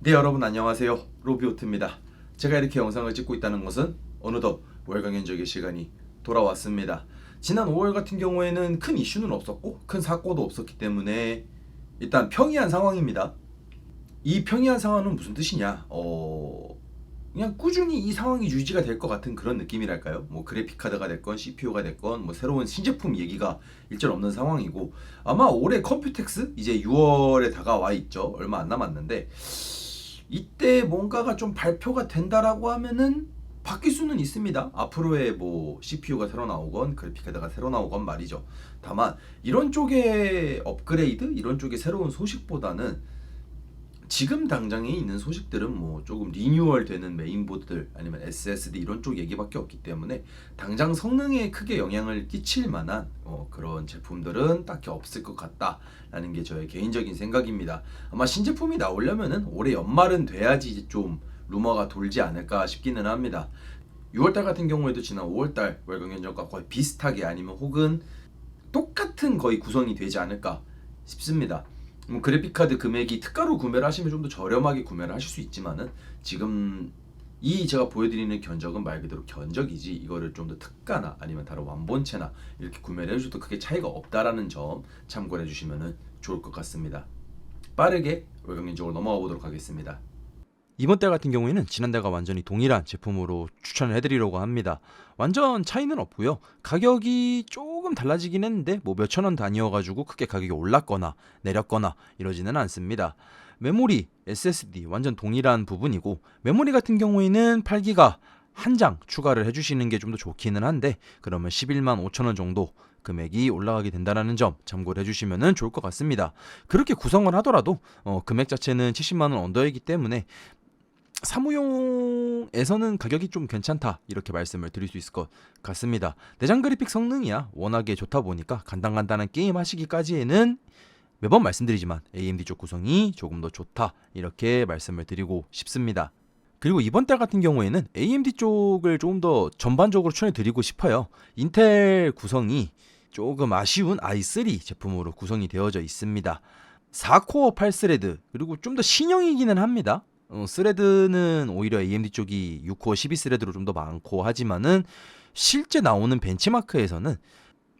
네, 여러분 안녕하세요. 로비오트입니다. 제가 이렇게 영상을 찍고 있다는 것은 어느덧 월강연적의 시간이 돌아왔습니다. 지난 5월 같은 경우에는 큰 이슈는 없었고 큰 사고도 없었기 때문에 일단 평이한 상황입니다. 이 평이한 상황은 무슨 뜻이냐? 그냥 꾸준히 이 상황이 유지가 될 것 같은 그런 느낌이랄까요? 뭐 그래픽 카드가 됐건 CPU가 됐건 뭐 새로운 신제품 얘기가 일절 없는 상황이고, 아마 올해 컴퓨텍스 이제 6월에 다가와 있죠. 얼마 안 남았는데 이때 뭔가가 좀 발표가 된다라고 하면은 바뀔 수는 있습니다. 앞으로의 뭐 CPU가 새로 나오건 그래픽카드가 새로 나오건 말이죠. 다만 이런 쪽의 업그레이드, 이런 쪽의 새로운 소식보다는 지금 당장에 있는 소식들은 뭐 조금 리뉴얼 되는 메인보드들 아니면 SSD 이런 쪽 얘기밖에 없기 때문에 당장 성능에 크게 영향을 끼칠 만한 그런 제품들은 딱히 없을 것 같다라는 게 저의 개인적인 생각입니다. 아마 신제품이 나오려면은 올해 연말은 돼야지 좀 루머가 돌지 않을까 싶기는 합니다. 6월달 같은 경우에도 지난 5월달 월경연전과 거의 비슷하게 아니면 혹은 똑같은 거의 구성이 되지 않을까 싶습니다. 그래픽카드 금액이 특가로 구매를 하시면 좀 더 저렴하게 구매를 하실 수 있지만은 지금 이 제가 보여드리는 견적은 말 그대로 견적이지 이거를 좀 더 특가나 아니면 다른 완본체나 이렇게 구매를 해주셔도 크게 차이가 없다라는 점 참고를 해주시면 좋을 것 같습니다. 빠르게 월경연적으로 넘어가 보도록 하겠습니다. 이번 달 같은 경우에는 지난달과 완전히 동일한 제품으로 추천을 해드리려고 합니다. 완전 차이는 없고요. 가격이 조금 달라지긴 했는데 뭐 몇천 원 단위여가지고 크게 가격이 올랐거나 내렸거나 이러지는 않습니다. 메모리, SSD 완전 동일한 부분이고, 메모리 같은 경우에는 8기가 한 장 추가를 해주시는 게 좀 더 좋기는 한데, 그러면 11만 5천 원 정도 금액이 올라가게 된다는 점 참고를 해주시면 좋을 것 같습니다. 그렇게 구성을 하더라도 금액 자체는 70만 원 언더이기 때문에 사무용에서는 가격이 좀 괜찮다 이렇게 말씀을 드릴 수 있을 것 같습니다. 내장 그래픽 성능이야 워낙에 좋다 보니까 간단간단한 게임 하시기까지에는 매번 말씀드리지만 AMD 쪽 구성이 조금 더 좋다 이렇게 말씀을 드리고 싶습니다. 그리고 이번 달 같은 경우에는 AMD 쪽을 조금 더 전반적으로 추천해 드리고 싶어요. 인텔 구성이 조금 아쉬운 i3 제품으로 구성이 되어져 있습니다. 4코어 8스레드, 그리고 좀 더 신형이기는 합니다. 스레드는 오히려 AMD 쪽이 6코어 12스레드로 좀 더 많고 하지만은 실제 나오는 벤치마크에서는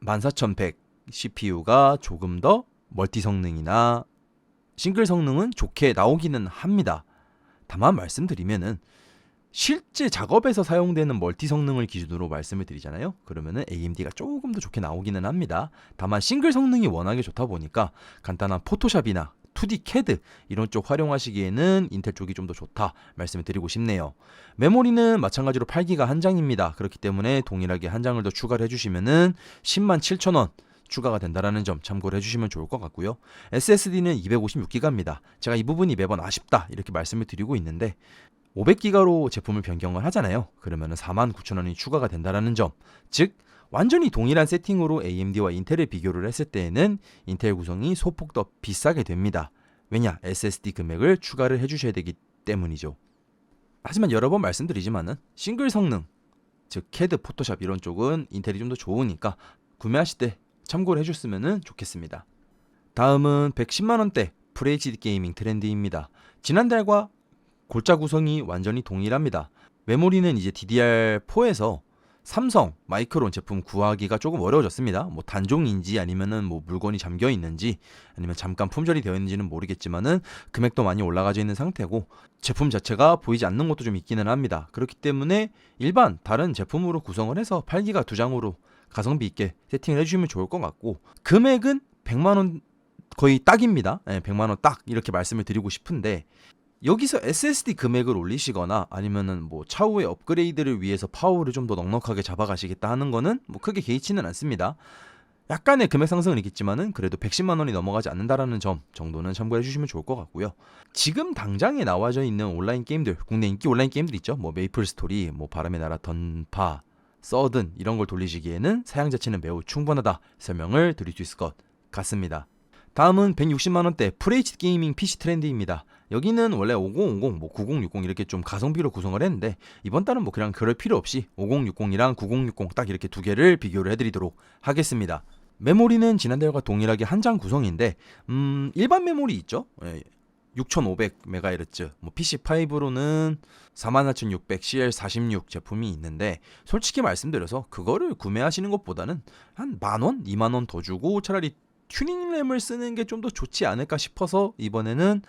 14100 CPU가 조금 더 멀티 성능이나 싱글 성능은 좋게 나오기는 합니다. 다만 말씀드리면은 실제 작업에서 사용되는 멀티 성능을 기준으로 말씀을 드리잖아요. 그러면은 AMD가 조금 더 좋게 나오기는 합니다. 다만 싱글 성능이 워낙에 좋다 보니까 간단한 포토샵이나 2D CAD 이런 쪽 활용하시기에는 인텔 쪽이 좀 더 좋다 말씀을 드리고 싶네요. 메모리는 마찬가지로 8기가 한 장입니다. 그렇기 때문에 동일하게 한 장을 더 추가를 해주시면은 10만 7천 원 추가가 된다라는 점 참고를 해주시면 좋을 것 같고요. SSD는 256기가입니다. 제가 이 부분이 매번 아쉽다 이렇게 말씀을 드리고 있는데 500기가로 제품을 변경을 하잖아요. 그러면 49,000원이 추가가 된다라는 점, 즉 완전히 동일한 세팅으로 AMD와 인텔을 비교를 했을 때에는 인텔 구성이 소폭 더 비싸게 됩니다. 왜냐? SSD 금액을 추가를 해주셔야 되기 때문이죠. 하지만 여러 번 말씀드리지만은 싱글 성능, 즉 CAD, 포토샵 이런 쪽은 인텔이 좀 더 좋으니까 구매하실 때 참고를 해줬으면 좋겠습니다. 다음은 110만원대 FHD 게이밍 트렌드입니다. 지난달과 골자 구성이 완전히 동일합니다. 메모리는 이제 DDR4에서 삼성 마이크론 제품 구하기가 조금 어려워졌습니다. 뭐 단종인지 아니면은 뭐 물건이 잠겨 있는지 아니면 잠깐 품절이 되어 있는지는 모르겠지만은 금액도 많이 올라가져 있는 상태고 제품 자체가 보이지 않는 것도 좀 있기는 합니다. 그렇기 때문에 일반 다른 제품으로 구성을 해서 8기가 두 장으로 가성비 있게 세팅을 해주시면 좋을 것 같고, 금액은 100만 원 거의 딱입니다. 100만 원 딱 이렇게 말씀을 드리고 싶은데, 여기서 SSD 금액을 올리시거나 아니면은 뭐 차후에 업그레이드를 위해서 파워를 좀 더 넉넉하게 잡아가시겠다 하는 거는 뭐 크게 개의치는 않습니다. 약간의 금액 상승은 있겠지만은 그래도 110만 원이 넘어가지 않는다라는 점 정도는 참고해 주시면 좋을 것 같고요. 지금 당장에 나와져 있는 온라인 게임들, 국내 인기 온라인 게임들 있죠. 뭐 메이플 스토리, 뭐 바람의 나라 던파, 서든 이런 걸 돌리시기에는 사양 자체는 매우 충분하다 설명을 드릴 수 있을 것 같습니다. 다음은 160만원대 FHD 게이밍 PC 트렌드입니다. 여기는 원래 5050, 뭐 9060 이렇게 좀 가성비로 구성을 했는데 이번 달은 뭐 그냥 그럴 필요 없이 5060이랑 9060 딱 이렇게 두 개를 비교를 해드리도록 하겠습니다. 메모리는 지난달과 동일하게 한 장 구성인데 일반 메모리 있죠? 6500MHz, 뭐 PC5로는 44600 CL46 제품이 있는데 솔직히 말씀드려서 그거를 구매하시는 것보다는 한 10,000원, 20,000원 더 주고 차라리 튜닝 램을 쓰는 게 좀 더 좋지 않을까 싶어서 이번에는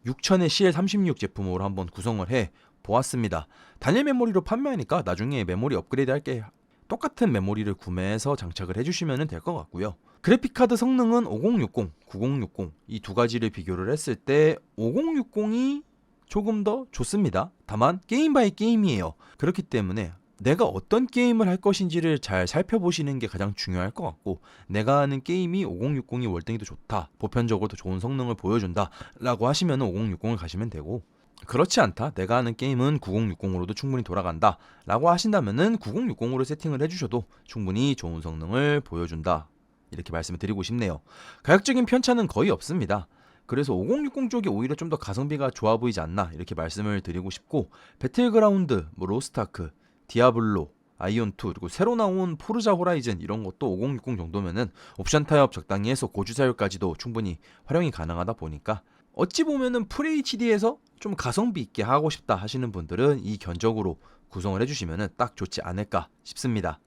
6000의 CL36 제품으로 한번 구성을 해 보았습니다. 단일 메모리로 판매하니까 나중에 메모리 업그레이드 할 게 똑같은 메모리를 구매해서 장착을 해주시면 될 것 같고요. 그래픽카드 성능은 5060, 9060 이 두 가지를 비교를 했을 때 5060이 조금 더 좋습니다. 다만 게임 바이 게임이에요. 그렇기 때문에 내가 어떤 게임을 할 것인지를 잘 살펴보시는 게 가장 중요할 것 같고, 내가 하는 게임이 5060이 월등히 더 좋다, 보편적으로 더 좋은 성능을 보여준다 라고 하시면 5060을 가시면 되고, 그렇지 않다, 내가 하는 게임은 9060으로도 충분히 돌아간다 라고 하신다면은 9060으로 세팅을 해주셔도 충분히 좋은 성능을 보여준다, 이렇게 말씀을 드리고 싶네요. 가격적인 편차는 거의 없습니다. 그래서 5060 쪽이 오히려 좀 더 가성비가 좋아 보이지 않나, 이렇게 말씀을 드리고 싶고, 배틀그라운드, 뭐 로스트아크, 디아블로, 아이온2, 그리고 새로 나온 포르자 호라이즌 이런 것도 5060 정도면은 옵션 타협 적당히 해서 고주 사율까지도 충분히 활용이 가능하다 보니까, 어찌 보면은 FHD에서 좀 가성비 있게 하고 싶다 하시는 분들은 이 견적으로 구성을 해주시면은 딱 좋지 않을까 싶습니다.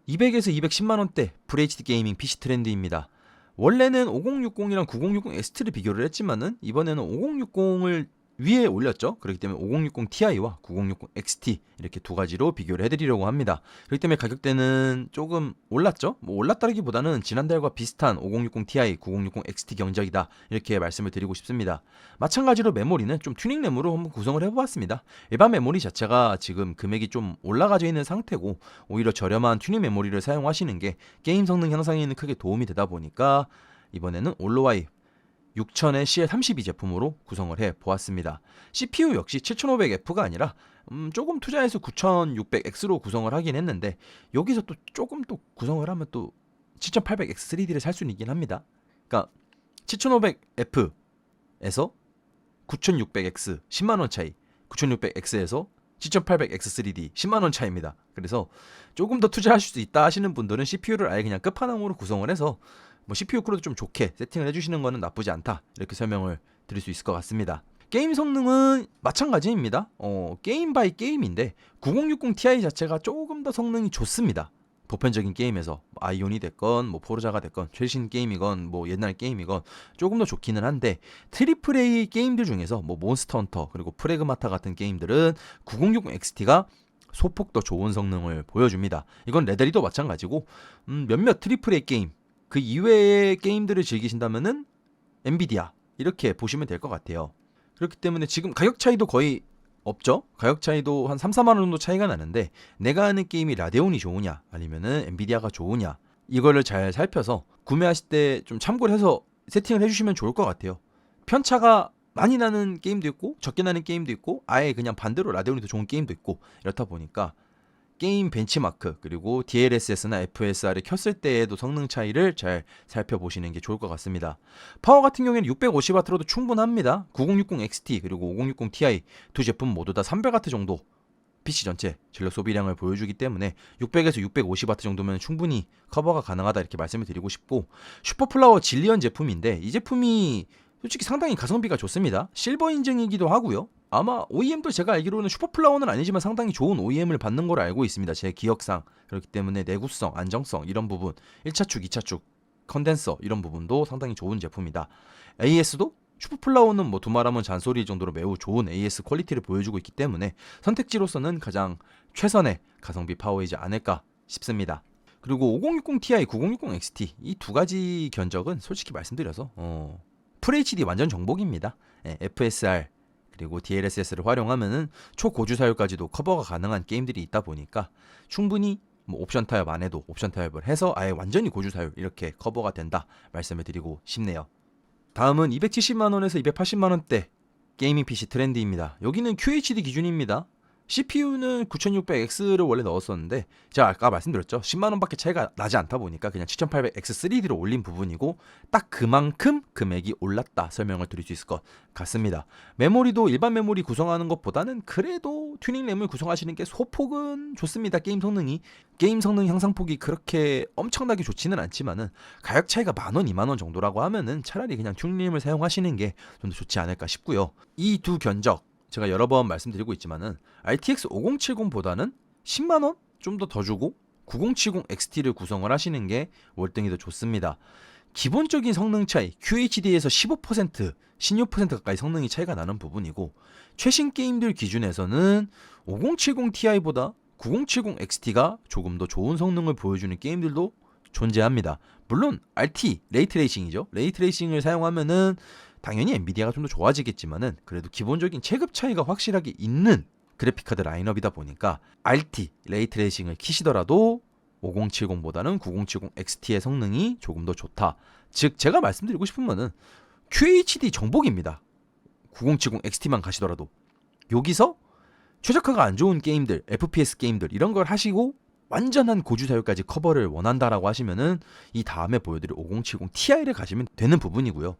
200에서 210만 원대 FHD 게이밍 PC 트렌드입니다. 원래는 5060이랑 9060 XT를 비교를 했지만은 이번에는 5060을 위에 올렸죠. 그렇기 때문에 5060 Ti와 9060 XT 이렇게 두 가지로 비교를 해드리려고 합니다. 그렇기 때문에 가격대는 조금 올랐죠. 뭐 올랐다기보다는 지난달과 비슷한 5060 Ti, 9060 XT 경적이다, 이렇게 말씀을 드리고 싶습니다. 마찬가지로 메모리는 좀 튜닝 램으로 한번 구성을 해보았습니다. 일반 메모리 자체가 지금 금액이 좀 올라가져 있는 상태고, 오히려 저렴한 튜닝 메모리를 사용하시는 게 게임 성능 향상에는 크게 도움이 되다 보니까 이번에는 올로와이 6000의 CL32 제품으로 구성을 해 보았습니다. CPU 역시 7500F가 아니라 조금 투자해서 9600X로 구성을 하긴 했는데, 여기서 또 조금 또 구성을 하면 또 7800X 3D를 살 수는 있긴 합니다. 그러니까 7500F에서 9600X 10만원 차이, 9600X에서 7800X 3D 10만원 차이입니다. 그래서 조금 더 투자하실 수 있다 하시는 분들은 CPU를 아예 그냥 끝판왕으로 구성을 해서 뭐 CPU 크루도 좀 좋게 세팅을 해주시는 거는 나쁘지 않다, 이렇게 설명을 드릴 수 있을 것 같습니다. 게임 성능은 마찬가지입니다. 게임 바이 게임인데 9060 Ti 자체가 조금 더 성능이 좋습니다. 보편적인 게임에서 아이온이 됐건 뭐 포르자가 됐건 최신 게임이건 뭐 옛날 게임이건 조금 더 좋기는 한데, 트리플 A 게임들 중에서 뭐 몬스터 헌터 그리고 프레그마타 같은 게임들은 9060 XT가 소폭 더 좋은 성능을 보여줍니다. 이건 레데리도 마찬가지고, 몇몇 트리플 A 게임 그 이외의 게임들을 즐기신다면은 엔비디아 이렇게 보시면 될 것 같아요. 그렇기 때문에 지금 가격 차이도 거의 없죠. 가격 차이도 한 3, 4만 원 정도 차이가 나는데, 내가 하는 게임이 라데온이 좋으냐 아니면은 엔비디아가 좋으냐, 이거를 잘 살펴서 구매하실 때 좀 참고를 해서 세팅을 해주시면 좋을 것 같아요. 편차가 많이 나는 게임도 있고 적게 나는 게임도 있고 아예 그냥 반대로 라데온이 더 좋은 게임도 있고, 이렇다 보니까 게임 벤치마크 그리고 DLSS나 FSR을 켰을 때에도 성능 차이를 잘 살펴보시는 게 좋을 것 같습니다. 파워 같은 경우에는 650W로도 충분합니다. 9060 XT 그리고 5060 Ti 두 제품 모두 다 300W 정도 PC 전체 전력 소비량을 보여주기 때문에 600에서 650W 정도면 충분히 커버가 가능하다, 이렇게 말씀을 드리고 싶고, 슈퍼플라워 질리언 제품인데 이 제품이 솔직히 상당히 가성비가 좋습니다. 실버 인증이기도 하고요. 아마 OEM도 제가 알기로는 슈퍼플라워는 아니지만 상당히 좋은 OEM을 받는 걸로 알고 있습니다. 제 기억상. 그렇기 때문에 내구성, 안정성 이런 부분, 1차축, 2차축, 컨덴서 이런 부분도 상당히 좋은 제품이다. AS도 슈퍼플라워는 뭐 두말하면 잔소리 정도로 매우 좋은 AS 퀄리티를 보여주고 있기 때문에 선택지로서는 가장 최선의 가성비 파워이지 않을까 싶습니다. 그리고 5060 Ti, 9060 XT 이 두 가지 견적은 솔직히 말씀드려서 FHD 완전 정복입니다. FSR 그리고 DLSS를 활용하면은 초고주 사율까지도 커버가 가능한 게임들이 있다 보니까 충분히 뭐 옵션 타협 안 해도 옵션 타협을 해서 아예 완전히 고주 사율 이렇게 커버가 된다 말씀을 드리고 싶네요. 다음은 270만원에서 280만원대 게이밍 PC 트렌드입니다. 여기는 QHD 기준입니다. CPU는 9600X를 원래 넣었었는데 제가 아까 말씀드렸죠. 10만원밖에 차이가 나지 않다 보니까 그냥 7800X3D로 올린 부분이고 딱 그만큼 금액이 올랐다 설명을 드릴 수 있을 것 같습니다. 메모리도 일반 메모리 구성하는 것보다는 그래도 튜닝 램을 구성하시는 게 소폭은 좋습니다. 게임 성능 향상폭이 그렇게 엄청나게 좋지는 않지만은 가격 차이가 10,000원, 20,000원 정도라고 하면은 차라리 그냥 튜닝 램을 사용하시는 게 좀 더 좋지 않을까 싶고요. 이 두 견적 제가 여러 번 말씀드리고 있지만은 RTX 5070보다는 10만원 좀 더 주고 9070 XT를 구성을 하시는 게 월등히 더 좋습니다. 기본적인 성능 차이 QHD에서 15%, 16% 가까이 성능이 차이가 나는 부분이고 최신 게임들 기준에서는 5070 Ti보다 9070 XT가 조금 더 좋은 성능을 보여주는 게임들도 존재합니다. 물론 RT, 레이트레이싱이죠. 레이트레이싱을 사용하면은 당연히 엔비디아가 좀 더 좋아지겠지만은 그래도 기본적인 체급 차이가 확실하게 있는 그래픽카드 라인업이다 보니까 RT, 레이트레이싱을 키시더라도 5070보다는 9070 XT의 성능이 조금 더 좋다. 즉 제가 말씀드리고 싶은 거는 QHD 정복입니다. 9070 XT만 가시더라도 여기서 최적화가 안 좋은 게임들, FPS 게임들 이런 걸 하시고 완전한 고주사율까지 커버를 원한다라고 하시면은 이 다음에 보여드릴 5070 Ti를 가시면 되는 부분이고요.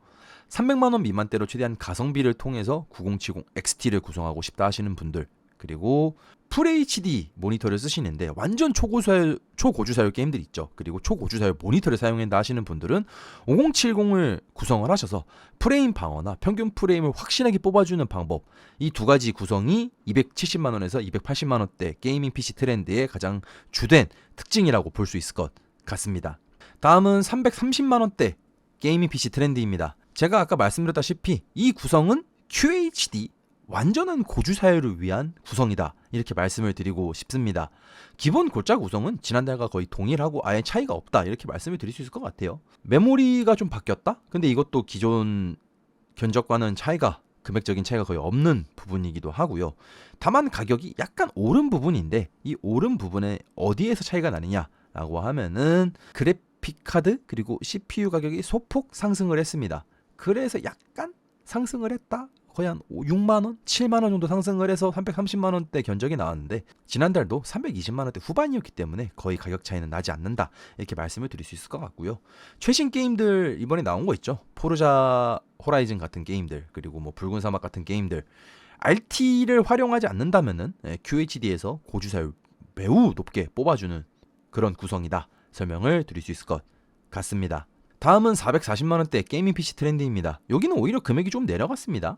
300만원 미만대로 최대한 가성비를 통해서 9070 XT를 구성하고 싶다 하시는 분들, 그리고 FHD 모니터를 쓰시는데 완전 초고주사율 게임들 있죠. 그리고 초고주사율 모니터를 사용한다 하시는 분들은 5070을 구성을 하셔서 프레임 방어나 평균 프레임을 확실하게 뽑아주는 방법, 이 두 가지 구성이 270만원에서 280만원대 게이밍 PC 트렌드의 가장 주된 특징이라고 볼 수 있을 것 같습니다. 다음은 330만원대 게이밍 PC 트렌드입니다. 제가 아까 말씀드렸다시피 이 구성은 QHD 완전한 고주사율을 위한 구성이다 이렇게 말씀을 드리고 싶습니다. 기본 골자 구성은 지난달과 거의 동일하고 아예 차이가 없다 이렇게 말씀을 드릴 수 있을 것 같아요. 메모리가 좀 바뀌었다? 근데 이것도 기존 견적과는 금액적인 차이가 거의 없는 부분이기도 하고요. 다만 가격이 약간 오른 부분인데 이 오른 부분에 어디에서 차이가 나느냐라고 하면은 그래픽카드 그리고 CPU 가격이 소폭 상승을 했습니다. 그래서 약간 상승을 했다? 거의 한 6만원? 7만원 정도 상승을 해서 330만원대 견적이 나왔는데 지난달도 320만원대 후반이었기 때문에 거의 가격 차이는 나지 않는다 이렇게 말씀을 드릴 수 있을 것 같고요. 최신 게임들 이번에 나온 거 있죠. 포르자 호라이즌 같은 게임들, 그리고 뭐 붉은 사막 같은 게임들, RT를 활용하지 않는다면은 QHD에서 고주사율 매우 높게 뽑아주는 그런 구성이다 설명을 드릴 수 있을 것 같습니다. 다음은 440만원대 게이밍 PC 트렌드입니다. 여기는 오히려 금액이 좀 내려갔습니다.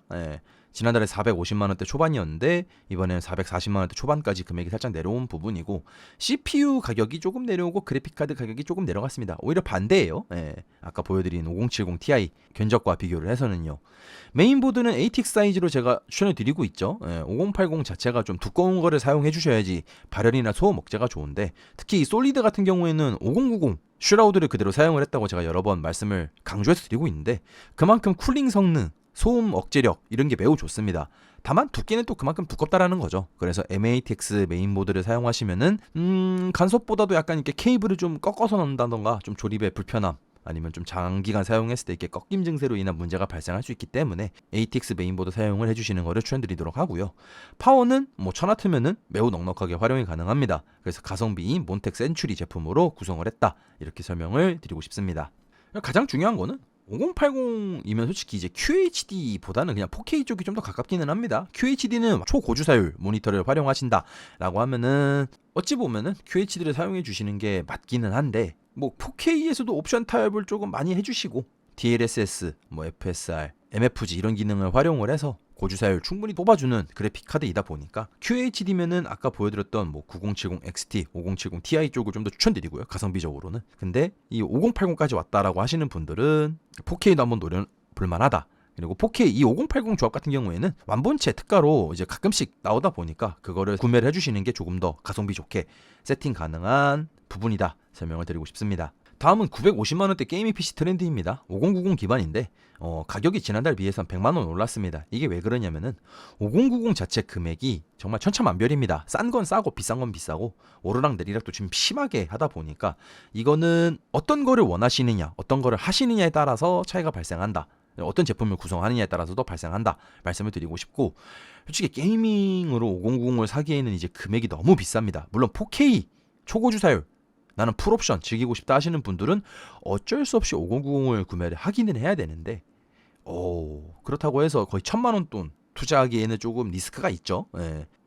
지난달에 450만원대 초반이었는데 이번에는 440만원대 초반까지 금액이 살짝 내려온 부분이고 CPU 가격이 조금 내려오고 그래픽카드 가격이 조금 내려갔습니다. 오히려 반대예요. 아까 보여드린 5070 Ti 견적과 비교를 해서는요. 메인보드는 ATX 사이즈로 제가 추천을 드리고 있죠. 5080 자체가 좀 두꺼운 거를 사용해 주셔야지 발열이나 소음 억제가 좋은데 특히 이 솔리드 같은 경우에는 5090 슈라우드를 그대로 사용을 했다고 제가 여러 번 말씀을 강조해서 드리고 있는데 그만큼 쿨링 성능, 소음 억제력 이런 게 매우 좋습니다. 다만 두께는 또 그만큼 두껍다라는 거죠. 그래서 MATX 메인보드를 사용하시면은 간섭보다도 약간 이렇게 케이블을 좀 꺾어서 넣는다던가 좀 조립의 불편함 아니면 좀 장기간 사용했을 때 이렇게 꺾임 증세로 인한 문제가 발생할 수 있기 때문에 ATX 메인보드 사용을 해주시는 것을 추천드리도록 하고요. 파워는 뭐 1000W면은 매우 넉넉하게 활용이 가능합니다. 그래서 가성비인 몬텍 센츄리 제품으로 구성을 했다 이렇게 설명을 드리고 싶습니다. 가장 중요한 거는 5080이면 솔직히 이제 QHD보다는 그냥 4K 쪽이 좀 더 가깝기는 합니다. QHD는 초고주사율 모니터를 활용하신다라고 하면은 어찌 보면은 QHD를 사용해 주시는 게 맞기는 한데 뭐 4K에서도 옵션 타협을 조금 많이 해주시고 DLSS, 뭐 FSR, MFG 이런 기능을 활용을 해서 고주사율 충분히 뽑아주는 그래픽 카드이다 보니까 QHD면은 아까 보여드렸던 뭐 9070 XT, 5070 Ti 쪽을 좀 더 추천드리고요. 가성비적으로는. 근데 이 5080까지 왔다라고 하시는 분들은 4K도 한번 노려볼만하다. 그리고 4K 이 5080 조합 같은 경우에는 완본체 특가로 이제 가끔씩 나오다 보니까 그거를 구매를 해주시는 게 조금 더 가성비 좋게 세팅 가능한 부분이다 설명을 드리고 싶습니다. 다음은 950만원대 게이밍 PC 트렌드입니다. 5090 기반인데 가격이 지난달 비해서 100만원 올랐습니다. 이게 왜 그러냐면은 5090 자체 금액이 정말 천차만별입니다. 싼 건 싸고 비싼 건 비싸고 오르락 내리락도 좀 심하게 하다 보니까 이거는 어떤 거를 원하시느냐 어떤 거를 하시느냐에 따라서 차이가 발생한다 어떤 제품을 구성하느냐에 따라서도 발생한다 말씀을 드리고 싶고, 솔직히 게이밍으로 5090을 사기에는 이제 금액이 너무 비쌉니다. 물론 4K 초고주사율, 나는 풀옵션 즐기고 싶다 하시는 분들은 어쩔 수 없이 5090을 구매를 하기는 해야 되는데, 그렇다고 해서 거의 1000만원 돈 투자하기에는 조금 리스크가 있죠.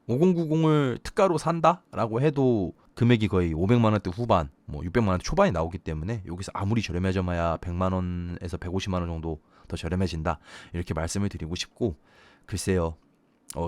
5090을 특가로 산다라고 해도 금액이 거의 500만원대 후반, 뭐 600만원대 초반이 나오기 때문에 여기서 아무리 저렴해져야 100만원에서 150만원 정도 더 저렴해진다 이렇게 말씀을 드리고 싶고, 글쎄요,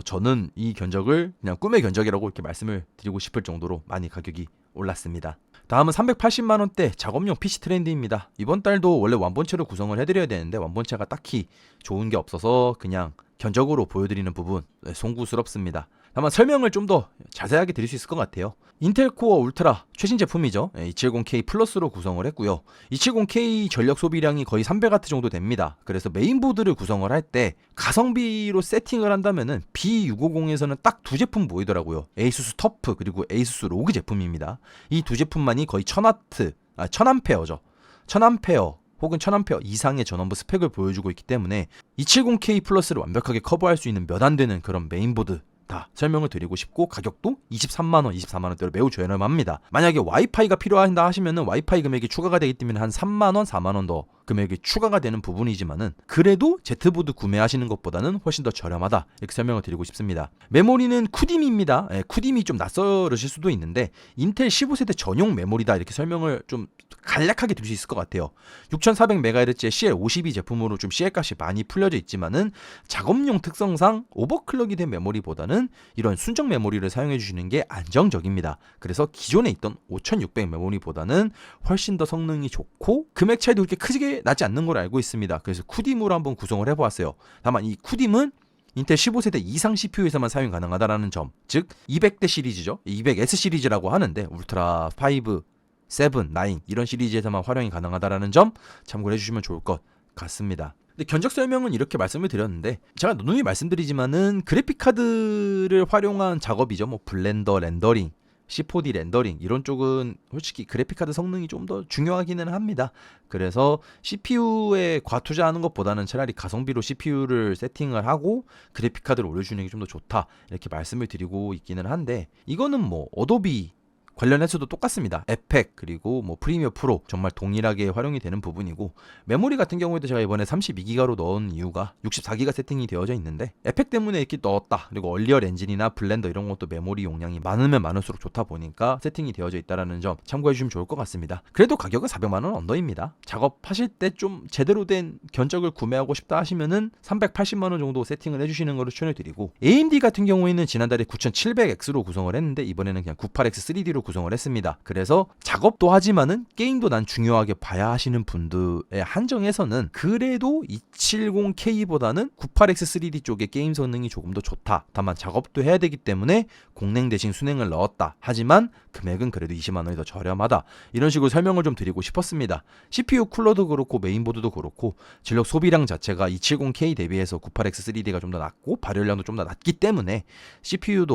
저는 이 견적을 그냥 꿈의 견적이라고 이렇게 말씀을 드리고 싶을 정도로 많이 가격이 올랐습니다. 다음은 380만원대 작업용 PC 트렌드입니다. 이번 달도 원래 완본체로 구성을 해드려야 되는데 완본체가 딱히 좋은 게 없어서 그냥 견적으로 보여드리는 부분 송구스럽습니다. 다만 설명을 좀 더 자세하게 드릴 수 있을 것 같아요. 인텔 코어 울트라 최신 제품이죠. 270K 플러스로 구성을 했고요. 270K 전력 소비량이 거의 300W 정도 됩니다. 그래서 메인보드를 구성을 할 때 가성비로 세팅을 한다면은 B650에서는 딱 두 제품 보이더라고요. 에이수스 터프 그리고 에이수스 로그 제품입니다. 이 두 제품만이 거의 1000A죠. 1000A 혹은 1000A 이상의 전원부 스펙을 보여주고 있기 때문에 270K 플러스를 완벽하게 커버할 수 있는 몇 안 되는 그런 메인보드 다 설명을 드리고 싶고, 가격도 23만원, 24만원대로 매우 저렴합니다. 만약에 와이파이가 필요하다 하시면은 와이파이 금액이 추가가 되기 때문에 한 3만원, 4만원 더 금액이 추가가 되는 부분이지만은 그래도 Z보드 구매하시는 것보다는 훨씬 더 저렴하다 이렇게 설명을 드리고 싶습니다. 메모리는 쿠딤입니다. 쿠딤이 좀 낯설으실 수도 있는데 인텔 15세대 전용 메모리다 이렇게 설명을 좀 간략하게 드릴 수 있을 것 같아요. 6400MHz의 CL52 제품으로 좀 CL 값이 많이 풀려져 있지만은 작업용 특성상 오버클럭이 된 메모리보다는 이런 순정 메모리를 사용해 주시는 게 안정적입니다. 그래서 기존에 있던 5600 메모리보다는 훨씬 더 성능이 좋고 금액 차이도 그렇게 크게 나지 않는 걸 알고 있습니다. 그래서 쿠딤으로 한번 구성을 해보았어요. 다만 이 쿠딤은 인텔 15세대 이상 CPU에서만 사용 가능하다라는 점, 즉 200대 시리즈죠. 200S 시리즈라고 하는데 울트라 5, 7, 9 이런 시리즈에서만 활용이 가능하다라는 점 참고를 해주시면 좋을 것 같습니다. 근데 견적 설명은 이렇게 말씀을 드렸는데, 제가 누누이 말씀드리지만은 그래픽 카드를 활용한 작업이죠. 뭐 블렌더 렌더링, C4D 렌더링 이런 쪽은 솔직히 그래픽카드 성능이 좀 더 중요하기는 합니다. 그래서 CPU에 과투자하는 것보다는 차라리 가성비로 CPU를 세팅을 하고 그래픽카드를 올려주는 게 좀 더 좋다 이렇게 말씀을 드리고 있기는 한데, 이거는 뭐 어도비 관련해서도 똑같습니다. 에펙 그리고 뭐 프리미어 프로 정말 동일하게 활용이 되는 부분이고, 메모리 같은 경우에도 제가 이번에 32기가로 넣은 이유가 64기가 세팅이 되어져 있는데 에펙 때문에 이렇게 넣었다. 그리고 얼리얼 엔진이나 블렌더 이런 것도 메모리 용량이 많으면 많을수록 좋다 보니까 세팅이 되어져 있다는 점 참고해 주시면 좋을 것 같습니다. 그래도 가격은 400만원 언더입니다. 작업하실 때 좀 제대로 된 견적을 구매하고 싶다 하시면은 380만원 정도 세팅을 해주시는 것을 추천을 드리고, AMD 같은 경우에는 지난달에 9700X로 구성을 했는데 이번에는 그냥 98X 3D로 구성을 했습니다. 그래서 작업도 하지만은 게임도 난 중요하게 봐야 하시는 분들의 한정에서는 그래도 270K보다는 98X 3D 쪽의 게임 성능이 조금 더 좋다. 다만 작업도 해야 되기 때문에 공냉 대신 순행을 넣었다. 하지만 금액은 그래도 20만원이 더 저렴하다. 이런 식으로 설명을 좀 드리고 싶었습니다. CPU 쿨러도 그렇고 메인보드도 그렇고 전력 소비량 자체가 270K 대비해서 98X 3D가 좀 더 낮고 발열량도 좀 더 낮기 때문에 CPU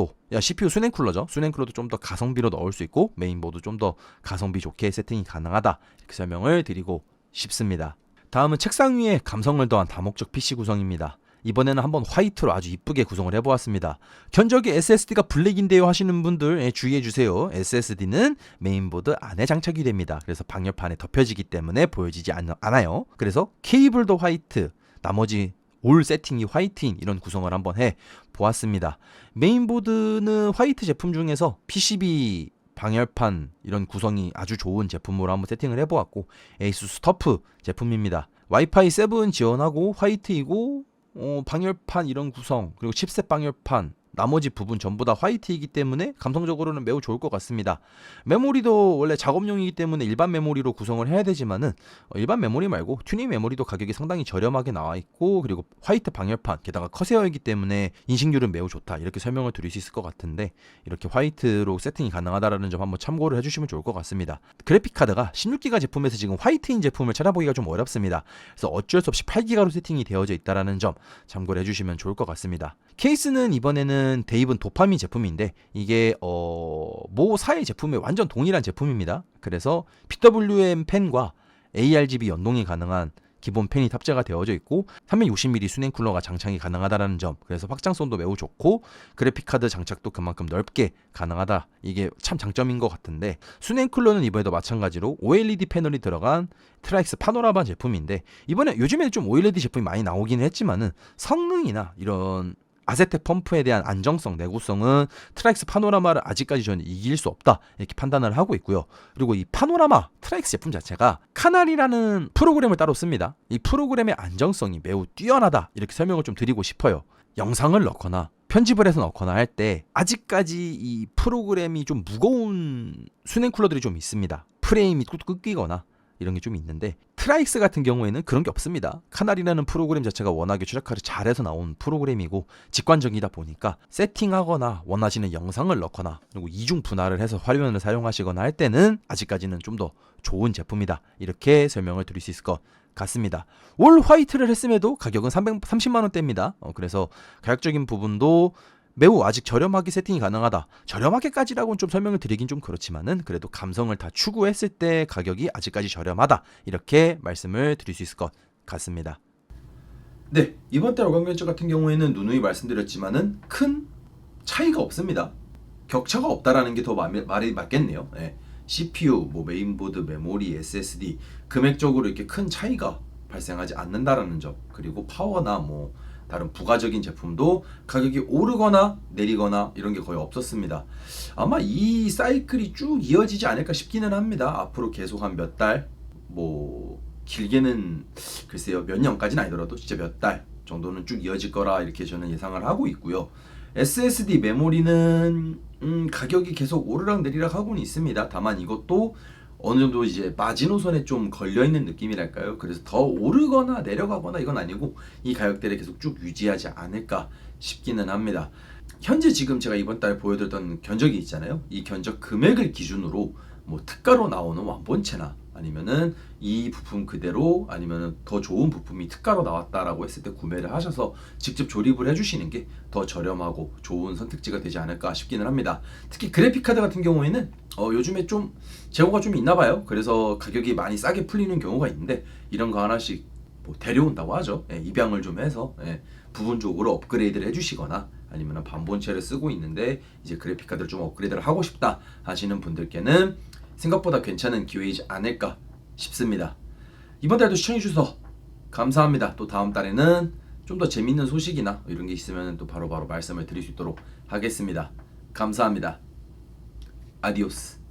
순행 쿨러죠. 순행 쿨러도 좀 더 가성비로 넣을 수 있고 메인보드 좀 더 가성비 좋게 세팅이 가능하다. 이렇게 설명을 드리고 싶습니다. 다음은 책상 위에 감성을 더한 다목적 PC 구성입니다. 이번에는 한번 화이트로 아주 이쁘게 구성을 해보았습니다. 견적이 SSD가 블랙인데요 하시는 분들 주의해주세요. SSD는 메인보드 안에 장착이 됩니다. 그래서 방열판에 덮여지기 때문에 보여지지 않아요. 그래서 케이블도 화이트, 나머지 올 세팅이 화이트인 이런 구성을 한번 해보았습니다. 메인보드는 화이트 제품 중에서 PCB 방열판 이런 구성이 아주 좋은 제품으로 한번 세팅을 해보았고, 에이수스 터프 제품입니다. 와이파이 7 지원하고 화이트이고 방열판 이런 구성, 그리고 칩셋 방열판 나머지 부분 전부 다 화이트이기 때문에 감성적으로는 매우 좋을 것 같습니다. 메모리도 원래 작업용이기 때문에 일반 메모리로 구성을 해야 되지만은 일반 메모리 말고 튜닝 메모리도 가격이 상당히 저렴하게 나와 있고, 그리고 화이트 방열판 게다가 커세어이기 때문에 인식률은 매우 좋다 이렇게 설명을 드릴 수 있을 것 같은데, 이렇게 화이트로 세팅이 가능하다라는 점 한번 참고를 해주시면 좋을 것 같습니다. 그래픽카드가 16기가 제품에서 지금 화이트인 제품을 찾아보기가 좀 어렵습니다. 그래서 어쩔 수 없이 8기가로 세팅이 되어져 있다라는 점 참고를 해주시면 좋을 것 같습니다. 케이스는 이번에는 데이븐 도파민 제품인데 이게 모사의 제품에 완전 동일한 제품입니다. 그래서 PWM 펜과 ARGB 연동이 가능한 기본 팬이 탑재가 되어져 있고 360mm 수냉 쿨러가 장착이 가능하다라는 점, 그래서 확장성도 매우 좋고 그래픽카드 장착도 그만큼 넓게 가능하다, 이게 참 장점인 것 같은데, 수냉 쿨러는 이번에도 마찬가지로 OLED 패널이 들어간 트라이스 파노라마 제품인데, 이번에 요즘에는 좀 OLED 제품이 많이 나오긴 했지만은 성능이나 이런 아세텍 펌프에 대한 안정성, 내구성은 트라이스 파노라마를 아직까지 저는 이길 수 없다, 이렇게 판단을 하고 있고요. 그리고 이 파노라마 트라이스 제품 자체가 카날이라는 프로그램을 따로 씁니다. 이 프로그램의 안정성이 매우 뛰어나다, 이렇게 설명을 좀 드리고 싶어요. 영상을 넣거나 편집을 해서 넣거나 할 때 아직까지 이 프로그램이 좀 무거운 수냉 쿨러들이 좀 있습니다. 프레임이 끊기거나 이런 게 좀 있는데, 트라이스 같은 경우에는 그런 게 없습니다. 카날이라는 프로그램 자체가 워낙에 최적화를 잘해서 나온 프로그램이고 직관적이다 보니까 세팅하거나 원하시는 영상을 넣거나 그리고 이중 분할을 해서 화면을 사용하시거나 할 때는 아직까지는 좀 더 좋은 제품이다, 이렇게 설명을 드릴 수 있을 것 같습니다. 올 화이트를 했음에도 가격은 330만원대입니다. 그래서 가격적인 부분도 매우 아직 저렴하게 세팅이 가능하다. 저렴하게까지라고는 좀 설명을 드리긴 좀 그렇지만은 그래도 감성을 다 추구했을 때 가격이 아직까지 저렴하다, 이렇게 말씀을 드릴 수 있을 것 같습니다. 네, 이번 달 월광 견적 같은 경우에는 누누이 말씀드렸지만은 큰 차이가 없습니다. 격차가 없다라는 게 더 말이 맞겠네요. 네. CPU, 뭐 메인보드, 메모리, SSD 금액적으로 이렇게 큰 차이가 발생하지 않는다라는 점, 그리고 파워나 뭐 다른 부가적인 제품도 가격이 오르거나 내리거나 이런 게 거의 없었습니다. 아마 이 사이클이 쭉 이어지지 않을까 싶기는 합니다. 앞으로 계속 한 몇 달, 뭐 길게는 글쎄요 몇 년까지는 아니더라도 진짜 몇 달 정도는 쭉 이어질 거라 이렇게 저는 예상을 하고 있고요. SSD 메모리는 가격이 계속 오르락 내리락 하고는 있습니다. 다만 이것도 어느 정도 이제 마지노선에 좀 걸려있는 느낌이랄까요. 그래서 더 오르거나 내려가거나 이건 아니고 이 가격대를 계속 쭉 유지하지 않을까 싶기는 합니다. 현재 지금 제가 이번 달 보여드렸던 견적이 있잖아요. 이 견적 금액을 기준으로 뭐 특가로 나오는 완본체나 아니면은 이 부품 그대로 아니면은 더 좋은 부품이 특가로 나왔다라고 했을 때 구매를 하셔서 직접 조립을 해주시는 게 더 저렴하고 좋은 선택지가 되지 않을까 싶기는 합니다. 특히 그래픽카드 같은 경우에는 요즘에 좀 재고가 좀 있나 봐요. 그래서 가격이 많이 싸게 풀리는 경우가 있는데 이런 거 하나씩 뭐 데려온다고 하죠. 입양을 좀 해서 부분적으로 업그레이드를 해주시거나 아니면 반본체를 쓰고 있는데 이제 그래픽카드를 좀 업그레이드를 하고 싶다 하시는 분들께는 생각보다 괜찮은 기회이지 않을까 싶습니다. 이번 달도 시청해주셔서 감사합니다. 또 다음 달에는 좀 더 재밌는 소식이나 이런 게 있으면 또 바로바로 말씀을 드릴 수 있도록 하겠습니다. 감사합니다. 아디오스.